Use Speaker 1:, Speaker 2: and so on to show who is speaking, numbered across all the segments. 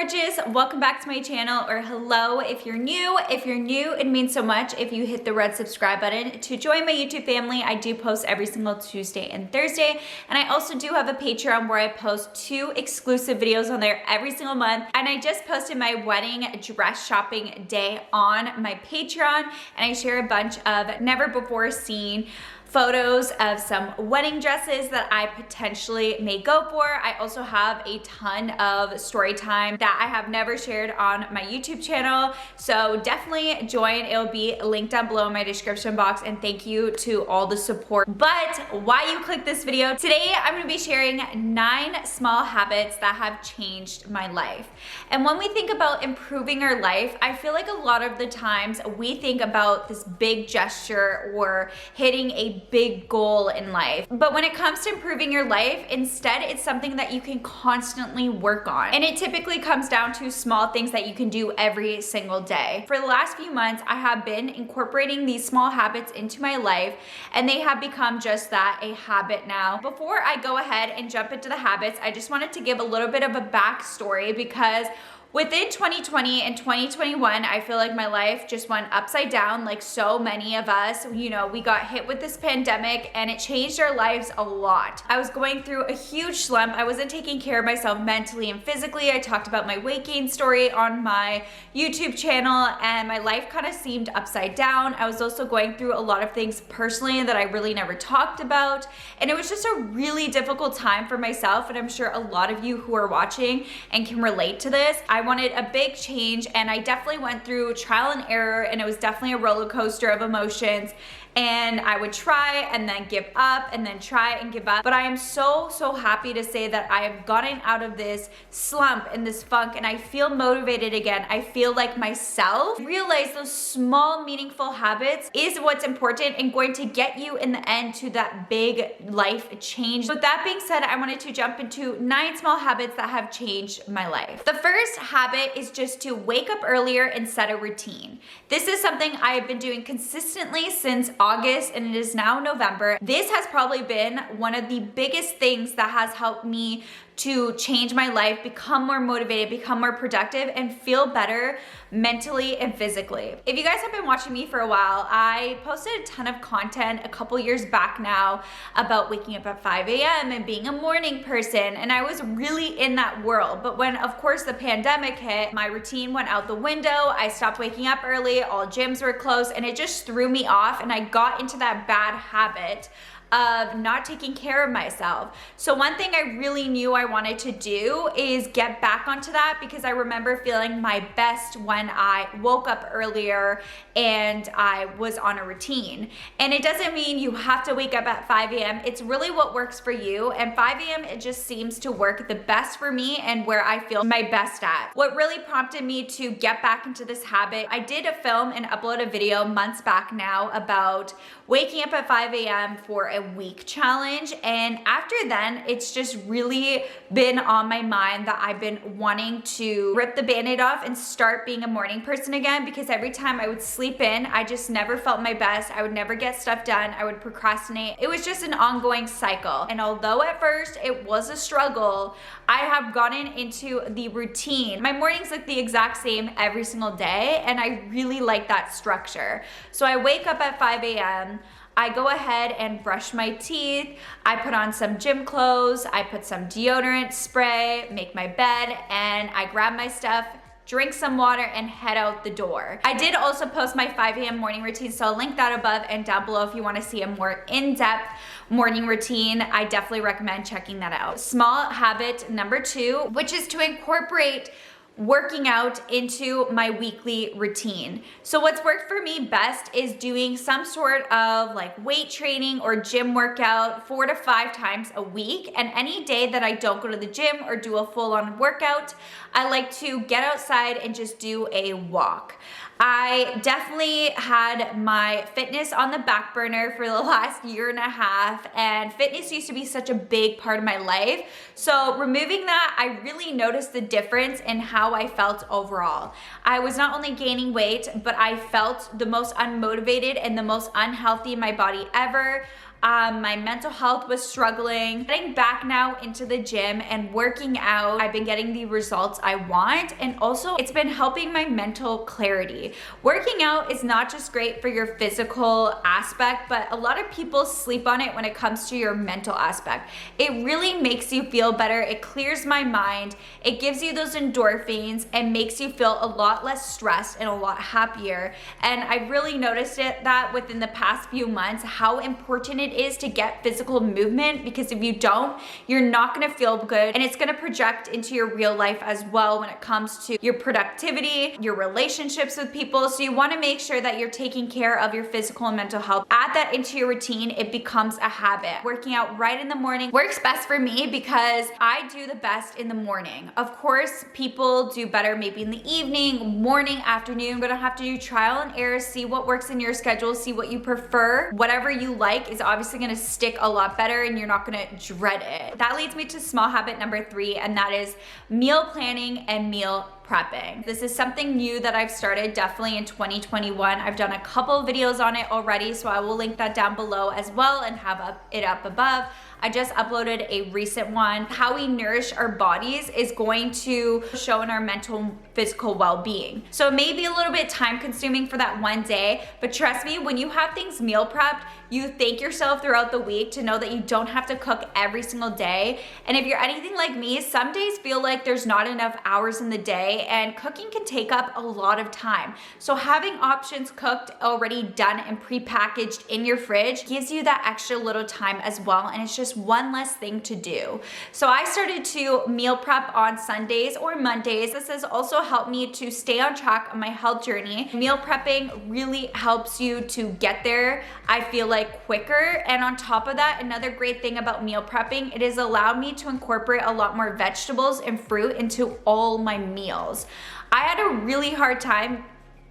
Speaker 1: gorgeous, welcome back to my channel, or hello if you're new. If you're new, it means so much if you hit the red subscribe button to join my YouTube family. I do post every single Tuesday and Thursday, and I also do have a Patreon where I post 2 exclusive videos on there every single month. And I just posted my wedding dress shopping day on my Patreon, and I share a bunch of never before seen photos of some wedding dresses that I potentially may go for. I also have a ton of story time that I have never shared on my YouTube channel, so definitely join. It'll be linked down below in my description box, and thank you to all the support. But why you click this video, today I'm gonna be sharing 9 small habits that have changed my life. And when we think about improving our life, I feel like a lot of the times we think about this big gesture or hitting a big goal in life. But when it comes to improving your life, instead it's something that you can constantly work on. And it typically comes down to small things that you can do every single day. For the last few months, I have been incorporating these small habits into my life, and they have become just that, a habit now. Before I go ahead and jump into the habits, I just wanted to give a little bit of a backstory, because within 2020 and 2021, I feel like my life just went upside down, like so many of us. You know, we got hit with this pandemic and it changed our lives a lot. I was going through a huge slump. I wasn't taking care of myself mentally and physically. I talked about my weight gain story on my YouTube channel, and my life kind of seemed upside down. I was also going through a lot of things personally that I really never talked about. And it was just a really difficult time for myself. And I'm sure a lot of you who are watching and can relate to this. I wanted a big change, and I definitely went through trial and error, and it was definitely a roller coaster of emotions. And I would try and then give up and then try and give up. But I am so happy to say that I have gotten out of this slump and this funk, and I feel motivated again. I feel like myself. Realize those small, meaningful habits is what's important and going to get you in the end to that big life change. With that being said, I wanted to jump into 9 small habits that have changed my life. The first habit is just to wake up earlier and set a routine. This is something I have been doing consistently since August, and it is now November. This has probably been one of the biggest things that has helped me to change my life, become more motivated, become more productive, and feel better mentally and physically. If you guys have been watching me for a while, I posted a ton of content a couple years back now about waking up at 5 a.m. and being a morning person, and I was really in that world. But when, of course, the pandemic hit, my routine went out the window. I stopped waking up early, all gyms were closed, and it just threw me off, and I got into that bad habit of not taking care of myself. So one thing I really knew I wanted to do is get back onto that, because I remember feeling my best when I woke up earlier and I was on a routine. And it doesn't mean you have to wake up at 5 a.m. It's really what works for you. And 5 a.m. it just seems to work the best for me and where I feel my best at. What really prompted me to get back into this habit, I did a film and upload a video months back now about waking up at 5 a.m. for a week challenge. And after then, it's just really been on my mind that I've been wanting to rip the band-aid off and start being a morning person again, because every time I would sleep in, I just never felt my best. I would never get stuff done. I would procrastinate. It was just an ongoing cycle. And although at first it was a struggle, I have gotten into the routine. My mornings look the exact same every single day, and I really like that structure. So I wake up at 5 a.m. I go ahead and brush my teeth, I put on some gym clothes, I put some deodorant spray, make my bed, and I grab my stuff, drink some water, and head out the door. I did also post my 5 a.m. morning routine, so I'll link that above and down below if you want to see a more in-depth morning routine. I definitely recommend checking that out. Small habit number 2, which is to incorporate working out into my weekly routine. So what's worked for me best is doing some sort of like weight training or gym workout 4 to 5 times a week. And any day that I don't go to the gym or do a full-on workout, I like to get outside and just do a walk. I definitely had my fitness on the back burner for the last year and a half, and fitness used to be such a big part of my life. So removing that, I really noticed the difference in how I felt overall. I was not only gaining weight, but I felt the most unmotivated and the most unhealthy in my body ever. My mental health was struggling. Getting back now into the gym and working out, I've been getting the results I want, and also it's been helping my mental clarity. Working out is not just great for your physical aspect, but a lot of people sleep on it when it comes to your mental aspect. It really makes you feel better. It clears my mind. It gives you those endorphins and makes you feel a lot less stressed and a lot happier. And I've really noticed that within the past few months, how important it is to get physical movement, because if you don't, you're not gonna feel good, and it's gonna project into your real life as well when it comes to your productivity, your relationships with people. So you wanna make sure that you're taking care of your physical and mental health. Add that into your routine, it becomes a habit. Working out right in the morning works best for me because I do the best in the morning. Of course, people do better maybe in the evening, morning, afternoon. You're gonna have to do trial and error, see what works in your schedule, see what you prefer. Whatever you like is obviously gonna stick a lot better and you're not gonna dread it. That leads me to small habit number 3, and that is meal planning and meal prepping. This is something new that I've started definitely in 2021. I've done a couple of videos on it already, so I will link that down below as well and have it up above. I just uploaded a recent one. How we nourish our bodies is going to show in our mental, physical well-being. So it may be a little bit time consuming for that one day, but trust me, when you have things meal prepped, you thank yourself throughout the week to know that you don't have to cook every single day. And if you're anything like me, some days feel like there's not enough hours in the day and cooking can take up a lot of time. So having options cooked, already done and pre-packaged in your fridge gives you that extra little time as well, and it's just one less thing to do. So I started to meal prep on Sundays or Mondays. This has also helped me to stay on track on my health journey. Meal prepping really helps you to get there, I feel like, quicker. And on top of that, another great thing about meal prepping, it has allowed me to incorporate a lot more vegetables and fruit into all my meals. I had a really hard time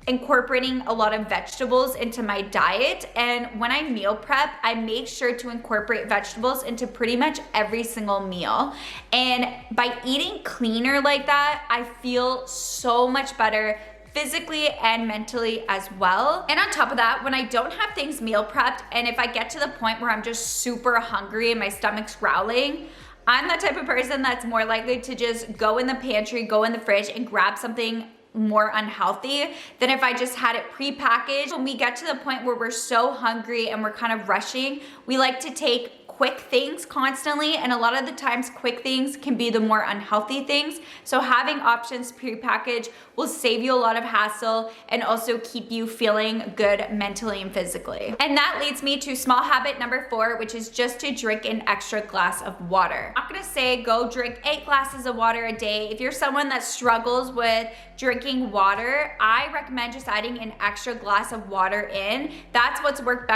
Speaker 1: incorporating a lot of vegetables into my diet, and when I meal prep, I make sure to incorporate vegetables into pretty much every single meal. And by eating cleaner like that, I feel so much better physically and mentally as well. And on top of that, when I don't have things meal prepped, and if I get to the point where I'm just super hungry and my stomach's growling, I'm that type of person that's more likely to just go in the pantry, go in the fridge and grab something more unhealthy than if I just had it pre-packaged. When we get to the point where we're so hungry and we're kind of rushing, we like to take quick things constantly, and a lot of the times quick things can be the more unhealthy things. So having options pre-packaged will save you a lot of hassle and also keep you feeling good mentally and physically. And that leads me to small habit number 4, which is just to drink an extra glass of water. I'm not gonna say go drink 8 glasses of water a day. If you're someone that struggles with drinking water, I recommend just adding an extra glass of water in. That's what's worked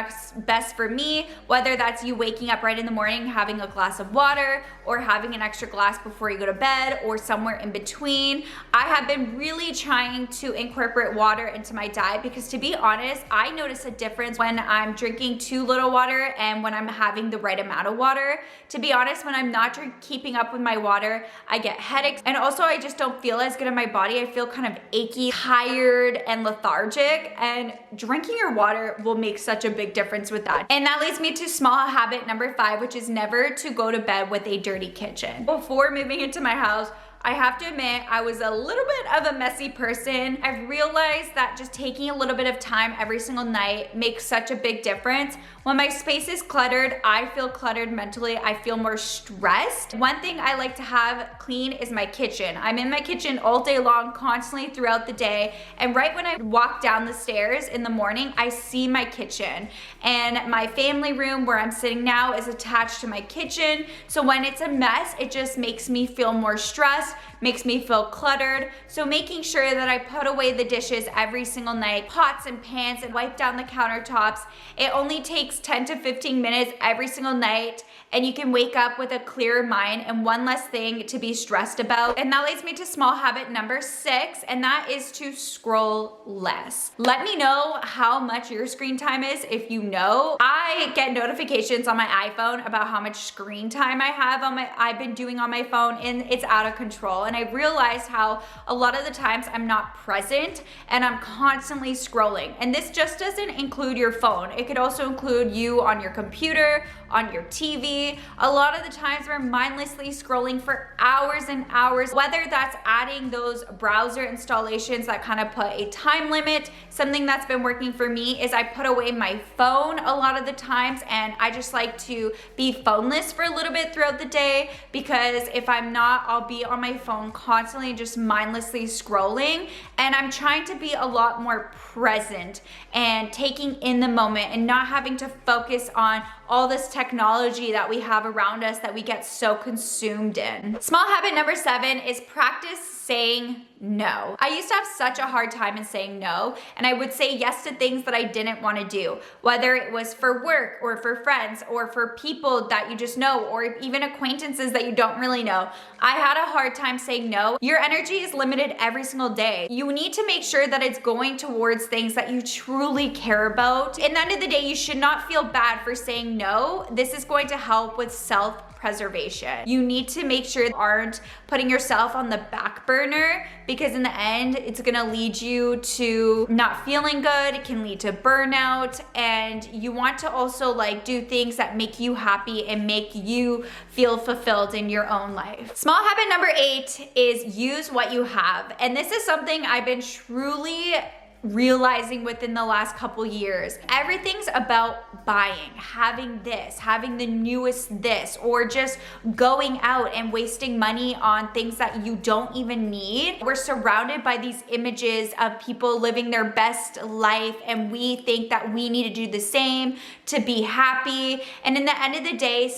Speaker 1: best for me, whether that's you waking up right in the morning having a glass of water, or having an extra glass before you go to bed, or somewhere in between. I have been really trying to incorporate water into my diet because, to be honest, I notice a difference when I'm drinking too little water and when I'm having the right amount of water. To be honest, when I'm not keeping up with my water, I get headaches, and also I just don't feel as good in my body. I feel kind of achy, tired, and lethargic, and drinking your water will make such a big difference with that. And that leads me to small habit number 5, which is never to go to bed with a dirty kitchen. Before moving into my house, I have to admit, I was a little bit of a messy person. I've realized that just taking a little bit of time every single night makes such a big difference. When my space is cluttered, I feel cluttered mentally. I feel more stressed. One thing I like to have clean is my kitchen. I'm in my kitchen all day long, constantly throughout the day. And right when I walk down the stairs in the morning, I see my kitchen. And my family room where I'm sitting now is attached to my kitchen. So when it's a mess, it just makes me feel more stressed, makes me feel cluttered. So making sure that I put away the dishes every single night, pots and pans, and wipe down the countertops. It only takes 10 to 15 minutes every single night, and you can wake up with a clearer mind and one less thing to be stressed about. And that leads me to small habit number 6, and that is to scroll less. Let me know how much your screen time is if you know. I get notifications on my iPhone about how much screen time I've been doing on my phone, and it's out of control. control. And I realized how a lot of the times I'm not present and I'm constantly scrolling. And this just doesn't include your phone. It could also include you on your computer, on your TV. A lot of the times we're mindlessly scrolling for hours and hours, whether that's adding those browser installations that kind of put a time limit. Something that's been working for me is I put away my phone a lot of the times, and I just like to be phoneless for a little bit throughout the day, because if I'm not, I'll be on my phone constantly just mindlessly scrolling. And I'm trying to be a lot more present and taking in the moment and not having to focus on all this technology that we have around us that we get so consumed in. Small habit number 7 is practice saying no. I used to have such a hard time in saying no, and I would say yes to things that I didn't want to do, whether it was for work or for friends or for people that you just know, or even acquaintances that you don't really know. I had a hard time saying no. Your energy is limited every single day. You need to make sure that it's going towards things that you truly care about. At the end of the day, you should not feel bad for saying no. This is going to help with self-preservation. You need to make sure you aren't putting yourself on the back burner, because in the end, it's gonna lead you to not feeling good. It can lead to burnout, and you want to also like do things that make you happy and make you feel fulfilled in your own life. Small habit number 8 is use what you have. And this is something I've been truly realizing within the last couple years. Everything's about buying, having this, having the newest this, or just going out and wasting money on things that you don't even need. We're surrounded by these images of people living their best life, and we think that we need to do the same to be happy. And in the end of the day,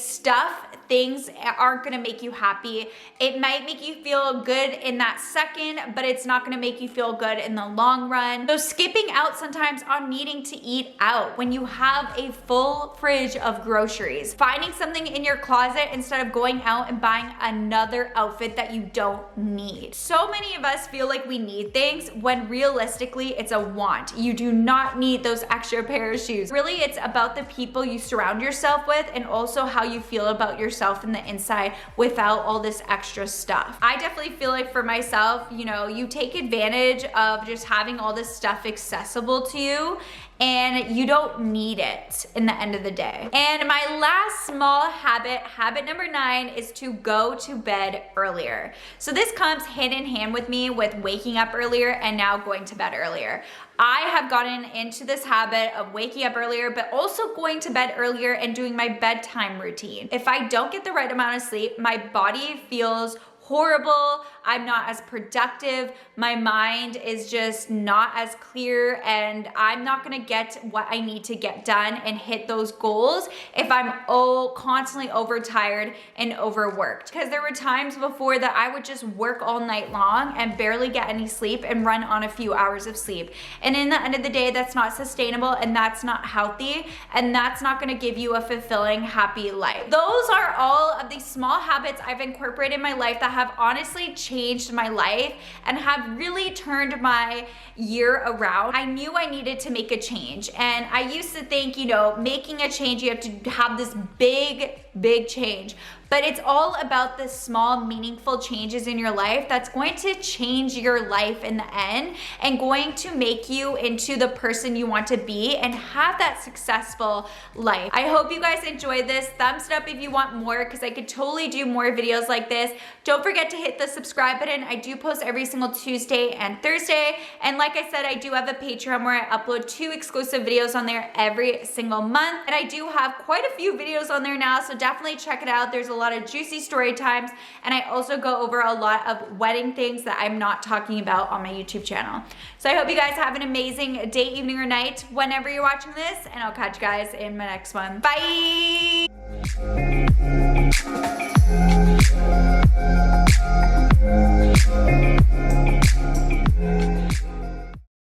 Speaker 1: things aren't gonna make you happy. It might make you feel good in that second, but it's not gonna make you feel good in the long run. So skipping out sometimes on needing to eat out when you have a full fridge of groceries. Finding something in your closet instead of going out and buying another outfit that you don't need. So many of us feel like we need things when realistically it's a want. You do not need those extra pair of shoes. Really, it's about the people you surround yourself with, and also how you feel about yourself in the inside without all this extra stuff. I definitely feel like for myself, you take advantage of just having all this stuff accessible to you, and you don't need it in the end of the day. And my last small habit number 9, is to go to bed earlier. So this comes hand in hand with me with waking up earlier and now going to bed earlier. I have gotten into this habit of waking up earlier, but also going to bed earlier and doing my bedtime routine. If I don't get the right amount of sleep, my body feels horrible. I'm not as productive. My mind is just not as clear, and I'm not gonna get what I need to get done and hit those goals if I'm constantly overtired and overworked. Because there were times before that I would just work all night long and barely get any sleep and run on a few hours of sleep. And in the end of the day, that's not sustainable, and that's not healthy, and that's not gonna give you a fulfilling, happy life. Those are all of these small habits I've incorporated in my life that have honestly changed my life and have really turned my year around. I knew I needed to make a change, and I used to think, making a change, you have to have this big change. But it's all about the small, meaningful changes in your life that's going to change your life in the end and going to make you into the person you want to be and have that successful life. I hope you guys enjoyed this. Thumbs it up if you want more, because I could totally do more videos like this. Don't forget to hit the subscribe button. I do post every single Tuesday and Thursday. And like I said, I do have a Patreon where I upload 2 exclusive videos on there every single month. And I do have quite a few videos on there now, so definitely check it out. There's a lot of juicy story times, and I also go over a lot of wedding things that I'm not talking about on my YouTube channel. So I hope you guys have an amazing day, evening, or night whenever you're watching this, and I'll catch you guys in my next one. Bye!